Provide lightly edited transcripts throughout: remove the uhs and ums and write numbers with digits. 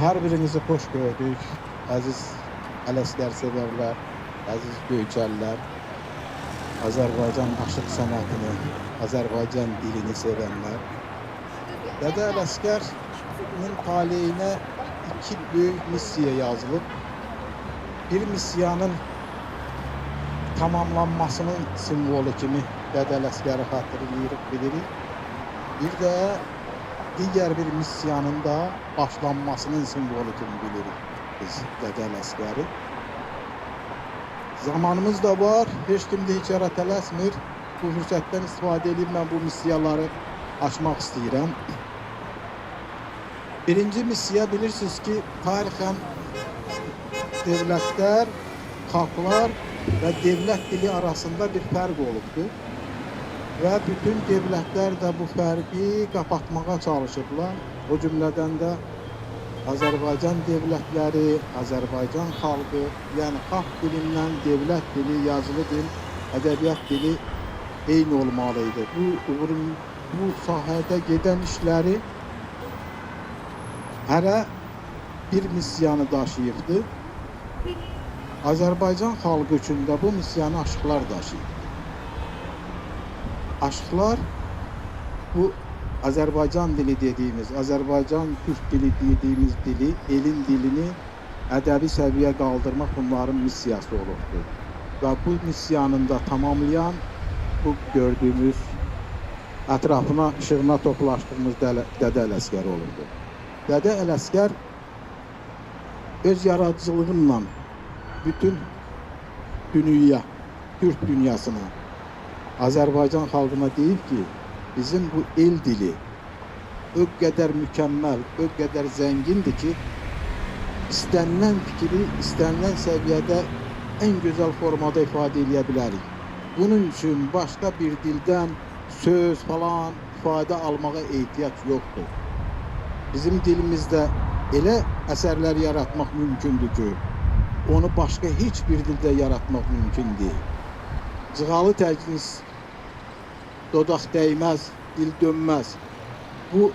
Her birinizi hoş gördük. Aziz Ələsgər severler, aziz Göyçəllər, Azərbaycan aşıq sənətini, Azərbaycan dilini sevenler. Dədə Ələsgərin taleyinə iki büyük missiya yazılıb. Bir missiyanın tamamlanmasının simvolu kimi Dədə Ələsgəri xatırlayırıq, bilirik. Bir də digər bir missiyanın da başlanmasının simvolu kimi bilirik biz Dədə Ələsgəri. Zamanımız da var, heç kim də heç yara tələsmir. Bu fürsətdən istifadə edib mən bu missiyaları açmaq istəyirəm. Birinci missiya, bilirsiniz ki, tarixən devletler, xalqlar ve devlet dili arasında bir fərq olubdur. Ve bütün devletler de bu fərqi kapatmağa çalışıblar. O cümlədən də Azərbaycan devletleri, Azərbaycan xalqı, yani xalq dilindən devlet dili, yazılı dil, ədəbiyyat dili eyni olmalıydı. Bu sahədə gedən işləri hərə bir missiyanı daşıyırdı. Azərbaycan xalqı üçün də bu missiyanı aşıqlar daşıyır. Aşıqlar bu Azərbaycan dili dediğimiz, Azərbaycan Türk dili dediğimiz dili, elin dilini ədəbi səviyyə qaldırmaq bunların missiyası olubdur. Və bu missiyanın da tamamlayan bu gördüğümüz ətrafına, işığına toplaşdığımız Dədə Ələsgər olurdu. Dədə Ələsgər öz yaradıcılığıyla bütün dünya, Türk dünyasına, Azərbaycan xalqına deyib ki, bizim bu el dili o kadar mükemmel, o kadar zengindir ki, istenilen fikri, istenilen seviyede en güzel formada ifade edebiliriz. Bunun için başka bir dilden söz falan ifade almaya ihtiyaç yoktur. Bizim dilimizde elə eserler yaratmak mümkündür ki, onu başka hiçbir dilde yaratmak mümkün değil. Cığalı təcnis, dodaq değmez, dil dönmez. Bu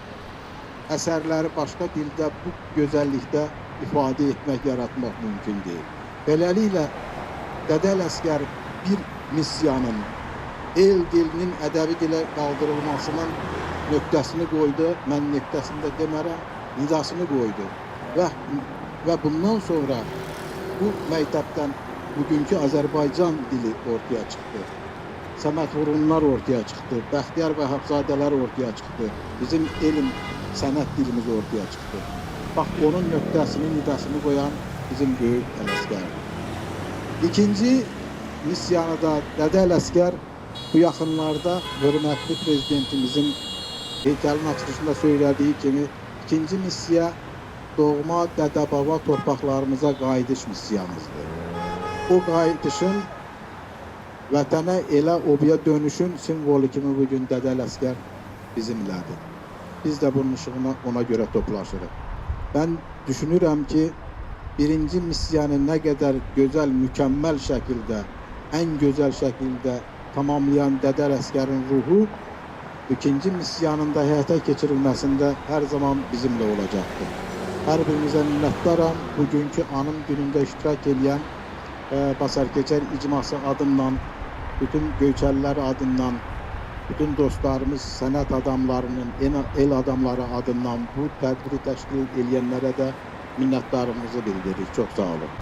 eserleri başka dilde bu güzellikte ifade etmek, yaratmak mümkün değil. Beləliklə, Dədə Ələsgər bir missiyanın, el dilinin ədəbi dilə qaldırılmasının nöqtəsini qoydu. Mən nöqtəsində demərəm, nidasını qoydu. Və bundan sonra bu məktəbdən bugünkü Azərbaycan dili ortaya çıxdı. Səməd Vurğunlar ortaya çıxdı. Bəxtiyar Vəhhabzadələr ortaya çıxdı. Bizim elm, sənət dilimiz ortaya çıxdı. Bax, onun nöqtəsini, nidasını qoyan bizim böyük Ələsgərdir. İkinci missiyanı da Dədə Ələsgər bu yaxınlarda hörmətli prezidentimizin heykəlin açılışında söylediği kimi ikinci missiya doğma dədə-baba torpaqlarımıza qayıdış missiyamızdır. O qayıdışın vətənə, elə obaya dönüşün simvolu kimi bugün Dədə Ələsgər bizimlədir. Biz de bunun ışığına ona göre toplaşırıq. Ben düşünürəm ki, birinci missiyanı ne kadar güzel, mükemmel şekilde, en güzel şekilde tamamlayan Dədə Ələsgərin ruhu, ikinci missiyanın da həyata keçirilməsində her zaman bizimle olacaktır. Her birimize minnətdaram. Bugünkü anım gününde iştirak edən Basarkeçər icması adından, bütün Göyçəllər adından, bütün dostlarımız, sənət adamlarının, el adamları adından bu tədbiri təşkil edənlərə də minnətdarımızı bildiririk. Çok sağ olun.